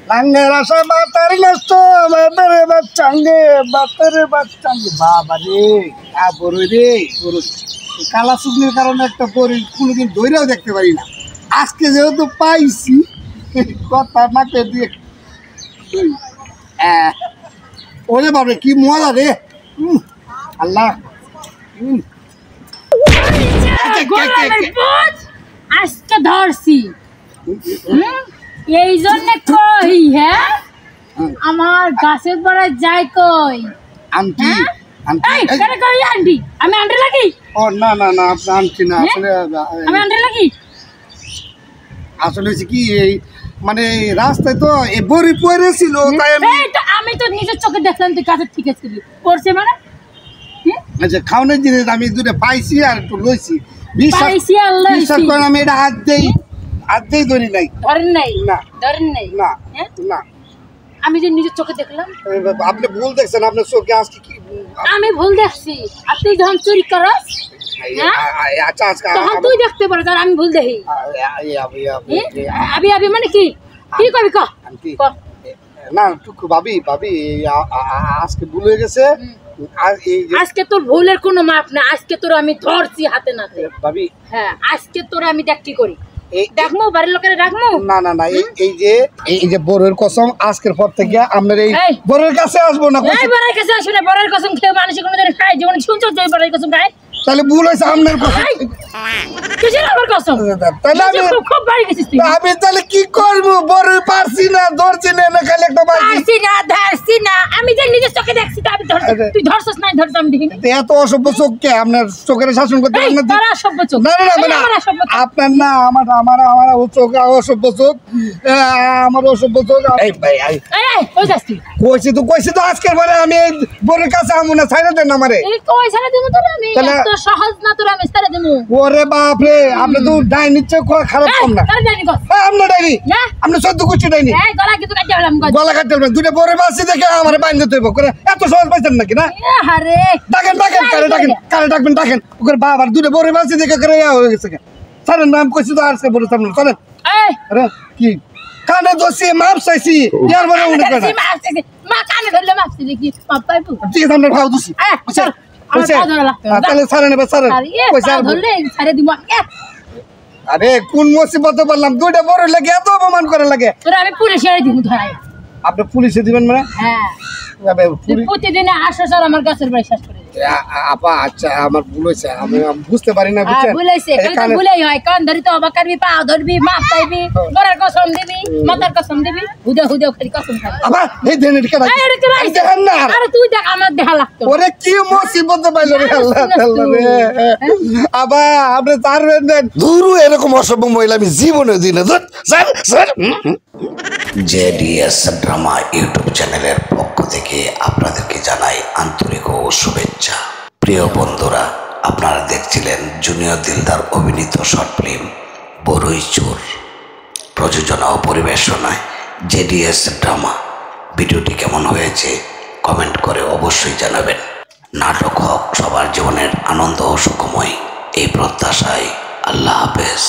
লাঙ্গের আশা বাতার নষ্ট বাতারে বাচ্চাঙ্গে বাবা রে বড় রে বড় কালা শুকনির কারণে একটা বড়ি কোনোদিন ধৈরেও দেখতে পারি না। আজকে যেহেতু পাইছি কথা নাকে দিয়ে ওরে বাবা কি মজা রে আল্লাহ। আজকে ধরছি এই জন্য কই হ্যাঁ আমার গাছের পড়ায় যাই কই আন্টি আন্টি আমি আন্টি লাগি ও না না না আপনি আন্টি না আসলে আমি আন্টি লাগি আসলে হচ্ছে কি এই মানে রাস্তায় তো এই বড়ি পড়েছিল তাই আমি তো নিজের চোখে দেখলাম তুই গাছের ঠিক আছে পড়ছে মানে আচ্ছা খাওয়ানোর জিনিস আমি দুটো পাইছি আর একটু লইছি বিশ্বাস করেন আমি এটা হাত দেই ধরি নাই ধরেন নাই না ধরেন নাই না না আমি যে নিজের চোখে দেখলাম আপনি ভুল দেখছেন আপনার চোখে আজকে কি আমি ভুল দেখছি আপনি যখন চুরি করস আচ্ছা আজকে তখন তুই দেখতে পারো আর আমি ভুল দেখি আবি আবি মানে কি কি কবি ক না টুকু ভাবি আজকে ভুল হয়ে গেছে। আজকে তোর ভুলের কোনো মাপ না আজকে তোর আমি ধরছি হাতে নাতে ভাবি হ্যাঁ আজকে তোর আমি দেখি করি দেখমু বাড়ির লোকেরা ডাকমু না না না এই যে বড়ের কসম আজকের পর থেকে আমরা এই বড়ের কাছে আসবো না এই বড়ের কাছে আসবে না বড়ের কসম খেয়ে মানুষ কোনোদিন খায় জীবনে শুনছো যে বড়ের কসম খায় তাহলে ভুল হয়েছে আপনার কসম কিসের আমার কসম তাহলে আমি খুব বাড়ি গেছিস তুই আমি তাহলে কি করব বড় পারছি না ধরছি না খালি একটা পারছি না ধরছি না আমি যে নিজের চোখে দেখছি তা আমি ধরছি তুই ধরছস না ধরছ আমি দেখিনি এত অসভ্য চোখ কে আপনার চোখের শাসন করতে পারেন না তোরা অসভ্য চোখ না না না আপনার না আমার চোখ অসভ্য চোখ আমার অসভ্য চোখ এই ভাই ওই যাস তুই কইছি তো আজকের পরে আমি বড়ের কাছে আমু না ছাইরা দেন আমারে এই কই ছাইরা দেব তোরা আমি এত সহজ না তোরা আমি ছাইরা দেব ওরে বাপ রে আপনি তো ডাইনি চেক খারাপ কম না তোরা ডাইনি কর আমরা ডাইনি আপনি সদ্য কুচি ডাইনি এই গলা কি তো কাটতে হলাম গলা কাটতে হলাম দুটো বড় বাসি দেখে আমারে বাইন্ধে দেব করে এত সহজ পাইছেন নাকি না আরে ডাকেন কারে ডাকেন ওরে বাবার দুটো বড় বাসি দেখে করে হয়ে গেছে সারেন নাম কইছি তো আজকে বড় সামনে চলেন এই আরে কি কানে দোষী মাপ চাইছি ইয়ার বড় উনি কথা মা কানে ধরলে মাপ চাইছি কি মাপ পাইবো ঠিক আছে আমরা ভাও দোষী তাহলে সারেন এবার সারেন পয়সা ধরলে ছাড়ে দিব আরে কোন মুসিবতে বললাম দুইটা বড় লাগে এত অপমান করে লাগে তোরা আমি পুলিশে দিব ধরাই আপনি পুলিশে দিবেন মানে হ্যাঁ প্রতিদিন 800 সাল আমার গাছের বাড়ি শেষ করে আপা আচ্ছা আমার ভুল হয়েছে আমি বুঝতে পারি না বুঝছেন ভুল হয়েছে কারণ ভুলেই হয় কান ধরি তো অবাক করবি পা ধরবি মাপ চাইবি গলার কসম দিবি মাথার কসম দিবি হুদা খালি কসম খাবি আবা এই দেন এটা দেখেন না আরে তুই দেখ আমার দেখা লাগতো ওরে কি মুসিবতে পাইলো রে আল্লাহ আল্লাহ রে আবা আপনি পারবেন দেন দূর এরকম অসভ্য মহিলা আমি জীবনে দিই না স্যার জেডিএস ড্রামা ইউটিউব চ্যানেলের পক্ষ থেকে আপনাদেরকে জানাই আন্তরিক ও শুভেচ্ছা। প্রিয় বন্ধুরা, আপনারা দেখছিলেন জুনিয়র দিলদার অভিনীত শর্ট ফিল্ম বড়ই চোর, প্রযোজনা ও পরিবেশনায় জেডিএস ড্রামা। ভিডিওটি কেমন হয়েছে কমেন্ট করে অবশ্যই জানাবেন। নাটক হোক সবার জীবনের আনন্দ ও সুখময়, এই প্রত্যাশায় আল্লাহ হাফেজ।